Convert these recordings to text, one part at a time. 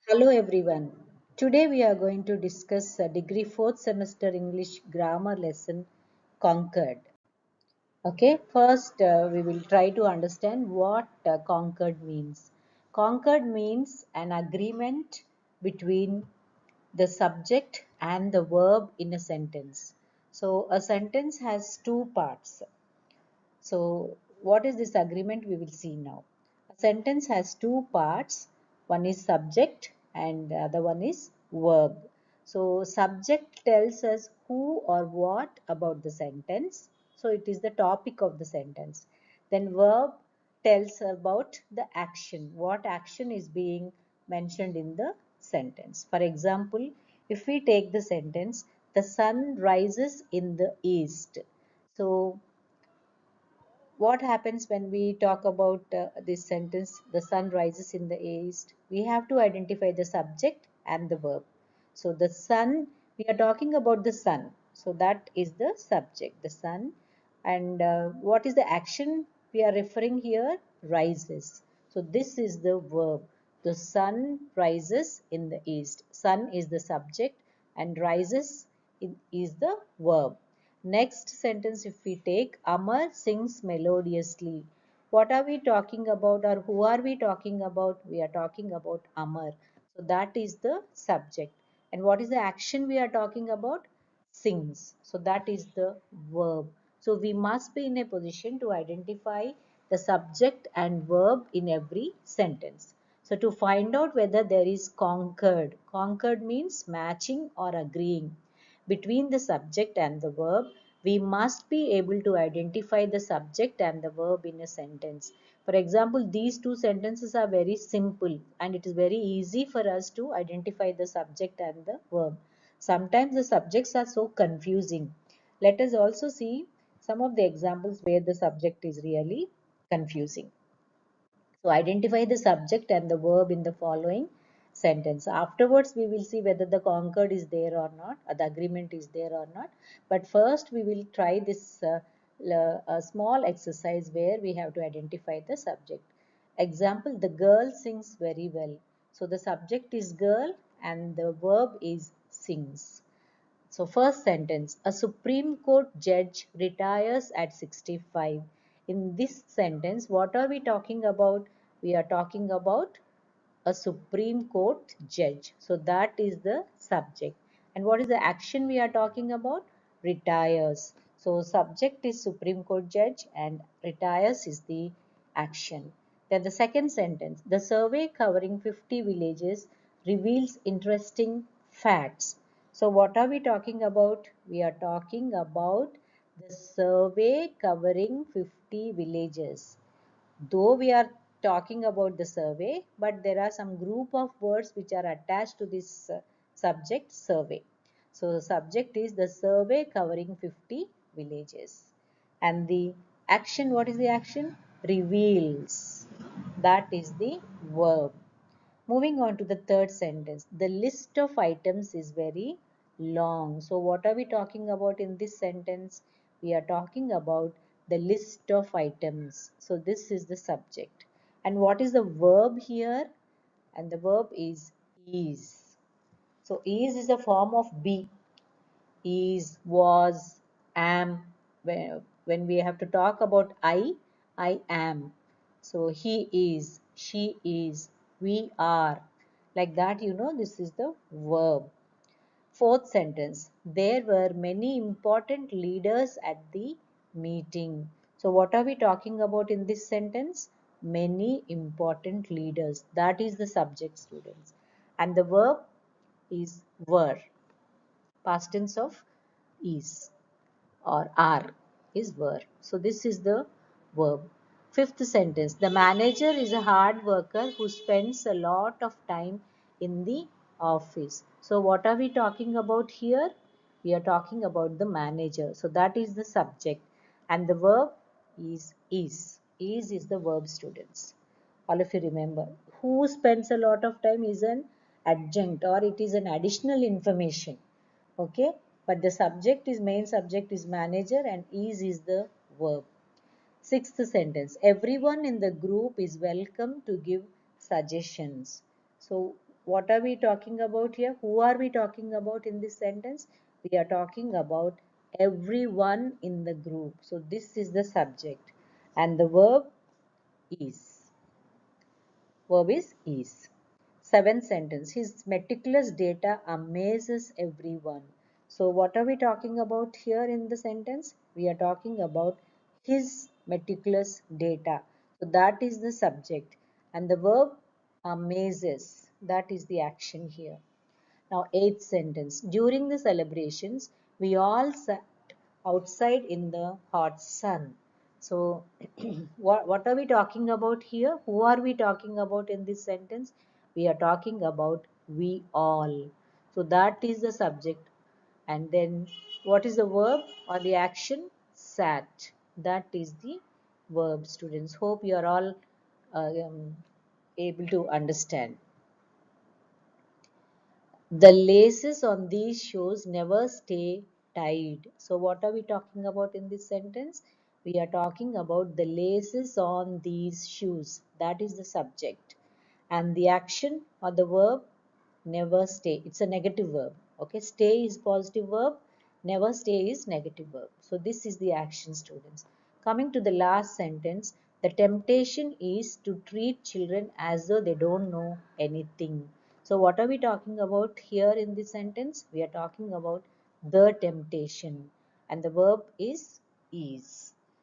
Hello everyone. Today we are going to discuss a degree 4th semester English grammar lesson Concord. Okay, first we will try to understand what Concord means. Concord means an agreement between the subject and the verb in a sentence. So a sentence has two parts. So, what is this agreement? We will see now. A sentence has two parts. One is subject and the other one is verb. So, subject tells us who or what about the sentence. So, it is the topic of the sentence. Then, verb tells about the action. What action is being mentioned in the sentence? For example, if we take the sentence, the sun rises in the east. So, what happens when we talk about this sentence, the sun rises in the east? We have to identify the subject and the verb. So the sun, we are talking about the sun. So that is the subject, the sun. And what is the action we are referring here? Rises. So this is the verb. The sun rises in the east. Sun is the subject and rises is the verb. Next sentence, if we take, Amar sings melodiously. What are we talking about or who are we talking about? We are talking about Amar. So that is the subject. And what is the action we are talking about? Sings. So that is the verb. So we must be in a position to identify the subject and verb in every sentence. So to find out whether there is concord. Concord means matching or agreeing between the subject and the verb, we must be able to identify the subject and the verb in a sentence. For example, these two sentences are very simple and it is very easy for us to identify the subject and the verb. Sometimes the subjects are so confusing. Let us also see some of the examples where the subject is really confusing. So identify the subject and the verb in the following sentence. Afterwards, we will see whether the concord is there or not, or the agreement is there or not. But first, we will try this a small exercise where we have to identify the subject. Example, the girl sings very well. So the subject is girl and the verb is sings. So first sentence, a Supreme Court judge retires at 65. In this sentence, what are we talking about? We are talking about a Supreme Court judge. So that is the subject. And what is the action we are talking about? Retires. So subject is Supreme Court judge and retires is the action. Then the second sentence, the survey covering 50 villages reveals interesting facts. So what are we talking about? We are talking about the survey covering 50 villages. Though we are talking about the survey, but there are some group of words which are attached to this subject survey. So the subject is the survey covering 50 villages. And the action, what is the action? Reveals. That is the verb. Moving on to the third sentence, the list of items is very long. So what are we talking about in this sentence? We are talking about the list of items. So this is the subject. And what is the verb here? And the verb is. So is a form of be. Is, was, am. When we have to talk about I am. So he is, she is, we are. Like that, this is the verb. Fourth sentence, there were many important leaders at the meeting. So what are we talking about in this sentence? Many important leaders. That is the subject, students. And the verb is were. Past tense of is or are is were. So this is the verb. Fifth sentence, the manager is a hard worker who spends a lot of time in the office. So what are we talking about here? We are talking about the manager. So that is the subject and the verb is the verb, students. All of you remember, who spends a lot of time is an adjunct or it is an additional information. Okay, but the subject is main subject is manager and is the verb. Sixth sentence, everyone in the group is welcome to give suggestions. So what are we talking about here? Who are we talking about in this sentence? We are talking about everyone in the group. So this is the subject and the is. Verb is. Seventh sentence. His meticulous data amazes everyone. So what are we talking about here in the sentence? We are talking about his meticulous data. So that is the subject. And the verb amazes. That is the action here. Now, eighth sentence. During the celebrations, we all sat outside in the hot sun. So, what are we talking about here? Who are we talking about in this sentence? We are talking about we all. So, that is the subject. And then, what is the verb or the action? Sat. That is the verb, students. Hope you are all able to understand. The laces on these shoes never stay tied. So what are we talking about in this sentence? We are talking about the laces on these shoes. That is the subject. And the action or the verb, never stay. It's a negative verb. Okay, stay is positive verb. Never stay is negative verb. So this is the action, students. Coming to the last sentence, the temptation is to treat children as though they don't know anything. So what are we talking about here in this sentence? We are talking about the temptation and the verb is.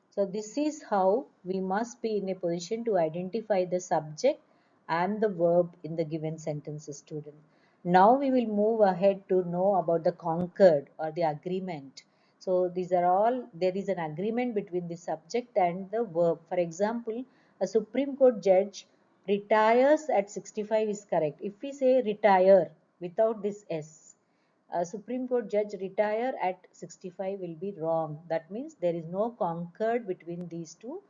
So this is how we must be in a position to identify the subject and the verb in the given sentences, student. Now we will move ahead to know about the concord or the agreement. So these are all, there is an agreement between the subject and the verb. For example, a Supreme Court judge retires at 65 is correct. If we say retire without this S, a Supreme Court judge retire at 65 will be wrong. That means there is no concord between these two,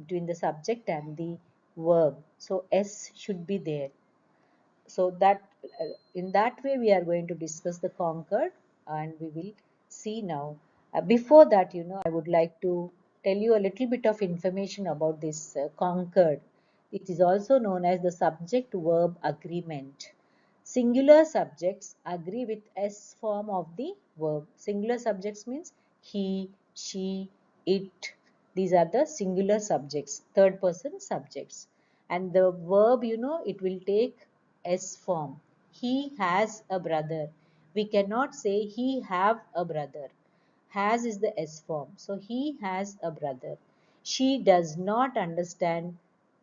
between the subject and the verb. So S should be there. So that in that way we are going to discuss the concord and we will see now. Before that, I would like to tell you a little bit of information about this concord. It is also known as the subject verb agreement. Singular subjects agree with S form of the verb. Singular subjects means he, she, it. These are the singular subjects, third person subjects. And the verb, it will take S form. He has a brother. We cannot say he have a brother. Has is the S form. So he has a brother. She does not understand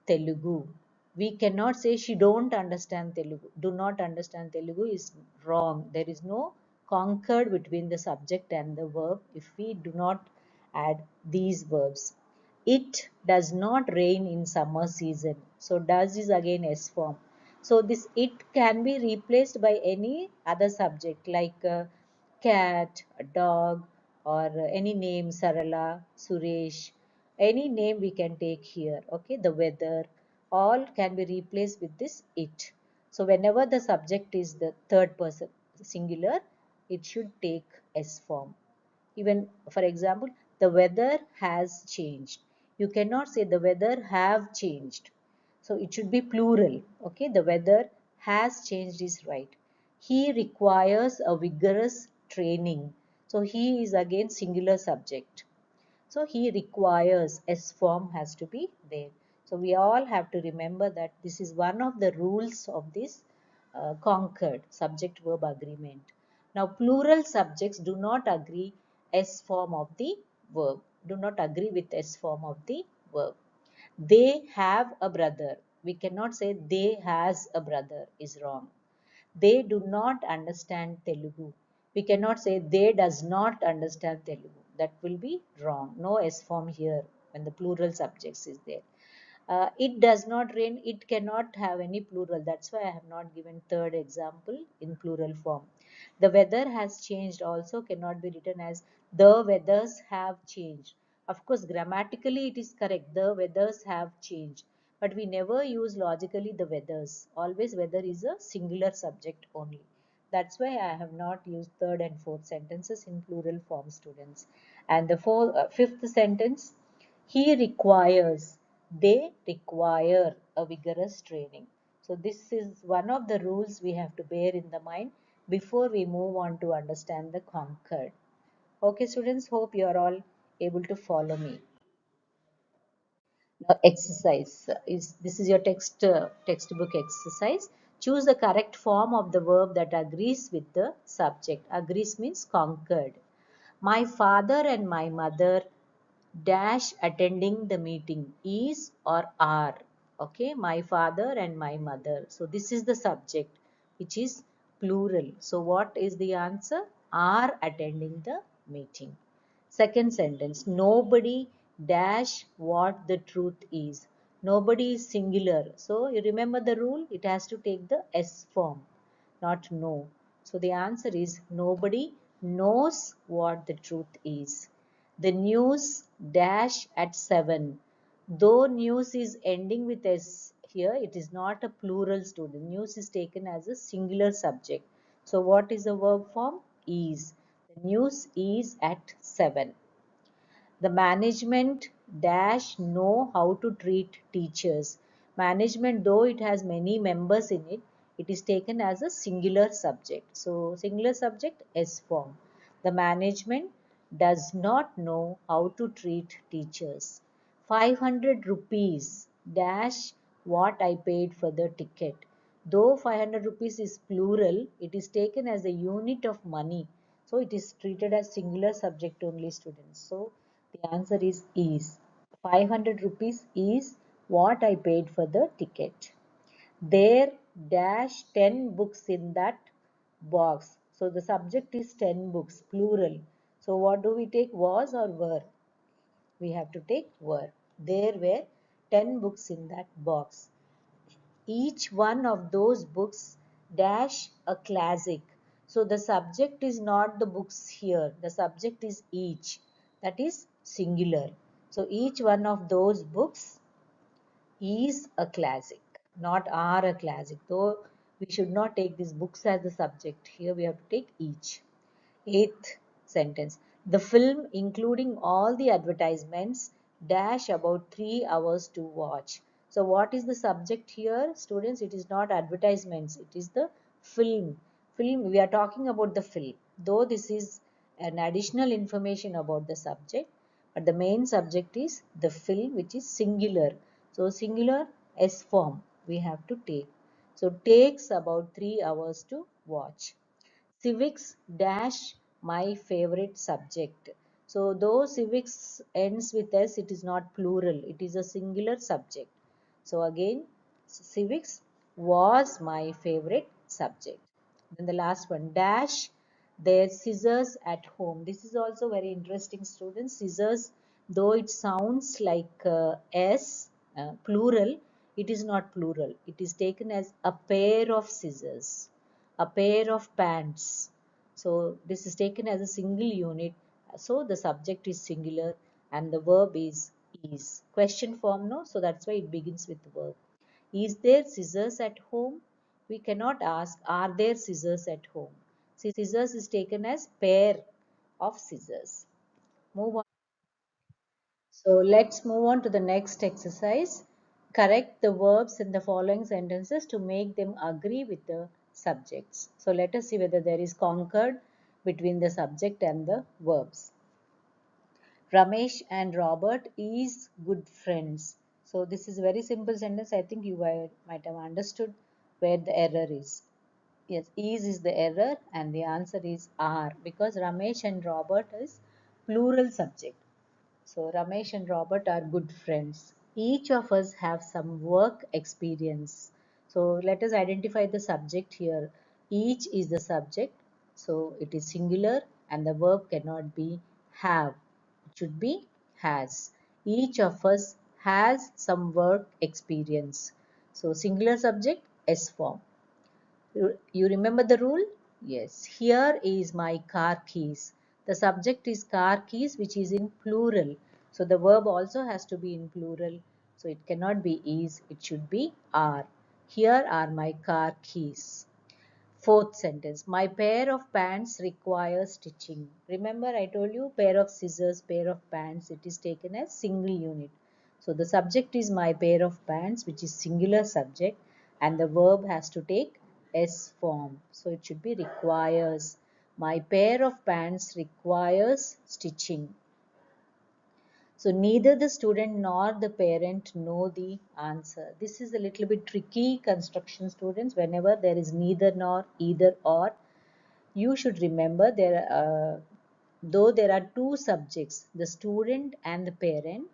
Telugu. We cannot say she don't understand Telugu. Do not understand Telugu is wrong. There is no concord between the subject and the verb if we do not add these verbs. It does not rain in summer season. So does is again S form. So this it can be replaced by any other subject like cat, a dog, or any name, Sarala, Suresh, any name we can take here. Okay, the weather, all can be replaced with this it. So whenever the subject is the third person singular, it should take S form. Even for example, the weather has changed. You cannot say the weather have changed. So it should be plural. Okay, the weather has changed is right. He requires a vigorous training. So he is again singular subject. So he requires, S form has to be there. So we all have to remember that this is one of the rules of this concord subject verb agreement. Now plural subjects do not agree S form of the verb. Do not agree with S form of the verb. They have a brother. We cannot say they has a brother is wrong. They do not understand Telugu. We cannot say they does not understand Telugu. That will be wrong. No S form here when the plural subjects is there. It does not rain. It cannot have any plural. That's why I have not given third example in plural form. The weather has changed also cannot be written as the weathers have changed. Of course, grammatically it is correct. The weathers have changed. But we never use logically the weathers. Always weather is a singular subject only. That's why I have not used third and fourth sentences in plural form, students. And the fifth sentence, he requires, they require a vigorous training. So this is one of the rules we have to bear in the mind before we move on to understand the Concord. Okay, students, hope you are all able to follow me. Now, exercise is this is your textbook exercise. Choose the correct form of the verb that agrees with the subject. Agrees means conquered. My father and my mother dash attending the meeting is or are. Okay, my father and my mother. So this is the subject which is plural. So what is the answer? Are attending the meeting. Second sentence, nobody dash what the truth is. Nobody is singular. So you remember the rule, it has to take the S form, not no. So the answer is nobody knows what the truth is. The news dash at 7. Though news is ending with S here, it is not a plural student. News is taken as a singular subject. So what is the verb form? Is. The news is at 7. The management dash know how to treat teachers. Management, though it has many members in it, it is taken as a singular subject. So singular subject S form. The management does not know how to treat teachers. 500 rupees dash what I paid for the ticket. Though 500 rupees is plural, it is taken as a unit of money. So it is treated as singular subject only, students. So the answer is. 500 rupees is what I paid for the ticket. There dash 10 books in that box. So the subject is 10 books, plural. So what do we take, was or were? We have to take were. There were 10 books in that box. Each one of those books dash a classic. So the subject is not the books here. The subject is each. That is singular. So each one of those books is a classic, not are a classic. Though we should not take these books as the subject. Here we have to take each. Eighth sentence. The film, including all the advertisements, dash about 3 hours to watch. So what is the subject here, students? It is not advertisements. It is the film. Film, we are talking about the film. Though this is an additional information about the subject, but the main subject is the film, which is singular. So singular S form we have to take. So takes about 3 hours to watch. Civics dash my favorite subject. So though civics ends with S, it is not plural. It is a singular subject. So again, civics was my favorite subject. Then the last one, dash their scissors at home. This is also very interesting, students. Scissors, though it sounds like S, plural, it is not plural. It is taken as a pair of scissors, a pair of pants. So this is taken as a single unit. So the subject is singular and the verb is. Question form, no? So that's why it begins with the verb. Is there scissors at home? We cannot ask, are there scissors at home? Scissors is taken as pair of scissors. Move on. So let's move on to the next exercise. Correct the verbs in the following sentences to make them agree with the subjects. So let us see whether there is concord between the subject and the verbs. Ramesh and Robert is good friends. So this is a very simple sentence. I think you might have understood where the error is. Yes, is the error and the answer is are, because Ramesh and Robert is plural subject. So Ramesh and Robert are good friends. Each of us have some work experience. So let us identify the subject here. Each is the subject. So it is singular and the verb cannot be have. It should be has. Each of us has some work experience. So singular subject S form. You remember the rule? Yes. Here is my car keys. The subject is car keys, which is in plural. So the verb also has to be in plural. So it cannot be is, it should be are. Here are my car keys. Fourth sentence. My pair of pants requires stitching. Remember I told you pair of scissors, pair of pants. It is taken as single unit. So the subject is my pair of pants, which is singular subject, and the verb has to take S form. So it should be requires. My pair of pants requires stitching. So neither the student nor the parent know the answer. This is a little bit tricky construction, students. Whenever there is neither nor, either or, you should remember though there are two subjects, the student and the parent,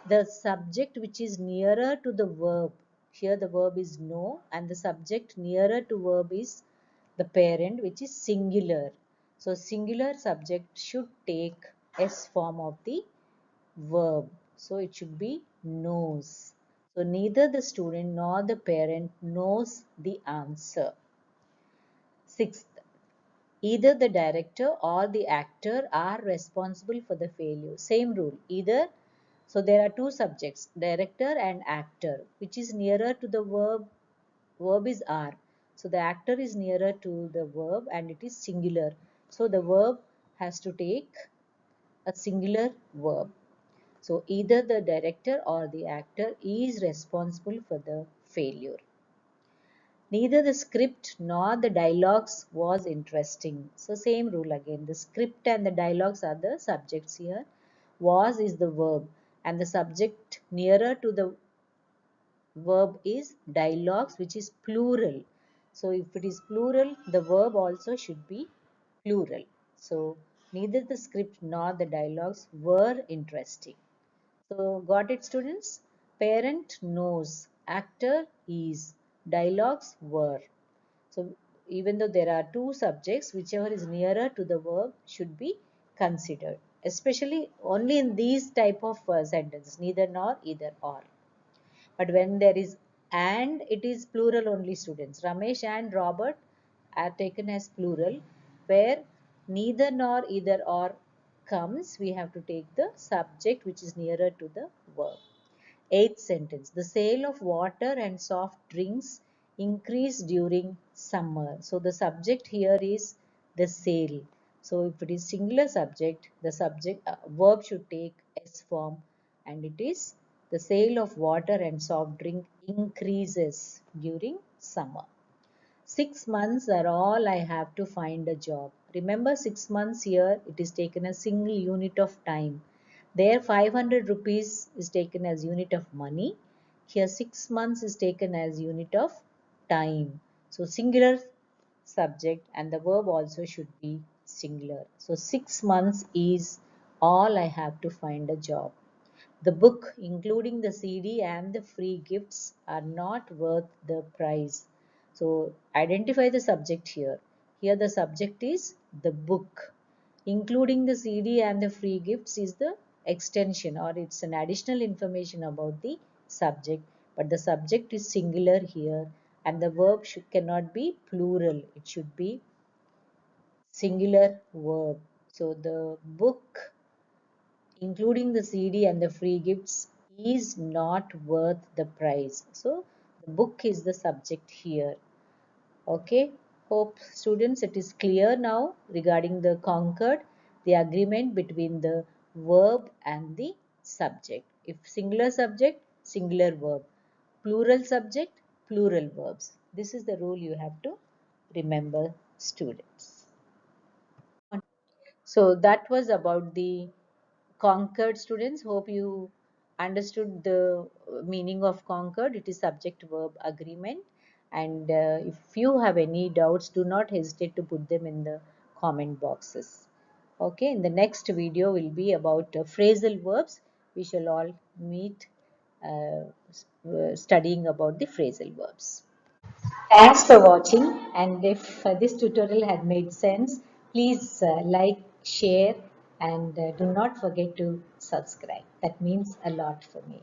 the subject which is nearer to the verb, here the verb is know, and the subject nearer to verb is the parent, which is singular. So singular subject should take S form of the verb. So it should be knows. So neither the student nor the parent knows the answer. Sixth, either the director or the actor are responsible for the failure. Same rule, either. So there are two subjects, director and actor. Which is nearer to the verb? Verb is are. So the actor is nearer to the verb and it is singular. So the verb has to take a singular verb. So either the director or the actor is responsible for the failure. Neither the script nor the dialogues was interesting. So same rule again. The script and the dialogues are the subjects here. Was is the verb and the subject nearer to the verb is dialogues, which is plural. So if it is plural, the verb also should be plural. So neither the script nor the dialogues were interesting. So got it, students? Parent knows, actor is, dialogues were. So even though there are two subjects, whichever is nearer to the verb should be considered, especially only in these type of sentences, neither nor, either or. But when there is and, it is plural only, students. Ramesh and Robert are taken as plural. Where neither nor, either or comes, we have to take the subject which is nearer to the verb. Eighth sentence. The sale of water and soft drinks increased during summer. So the subject here is the sale. So if it is singular subject, the subject verb should take S form, and it is the sale of water and soft drink increases during summer. 6 months are all I have to find a job. Remember, 6 months here, it is taken as single unit of time. There 500 rupees is taken as unit of money. Here 6 months is taken as unit of time. So singular subject and the verb also should be singular. So 6 months is all I have to find a job. The book, including the CD and the free gifts, are not worth the price. So identify the subject here. Here the subject is the book. Including the CD and the free gifts is the extension, or it's an additional information about the subject. But the subject is singular here and the verb cannot be plural. It should be singular verb. So the book, including the CD and the free gifts, is not worth the price. So the book is the subject here. Okay, hope students it is clear now regarding the Concord, the agreement between the verb and the subject. If singular subject, singular verb. Plural subject, plural verbs. This is the rule you have to remember, students. So that was about the Concord, students. Hope you understood the meaning of Concord. It is subject verb agreement. And if you have any doubts, do not hesitate to put them in the comment boxes. Okay, in the next video will be about phrasal verbs. We shall all meet studying about the phrasal verbs. Thanks for watching, and if this tutorial had made sense, please like, share, and do not forget to subscribe. That means a lot for me.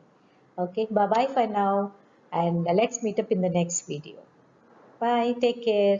Okay, bye bye for now, and let's meet up in the next video. Bye, take care.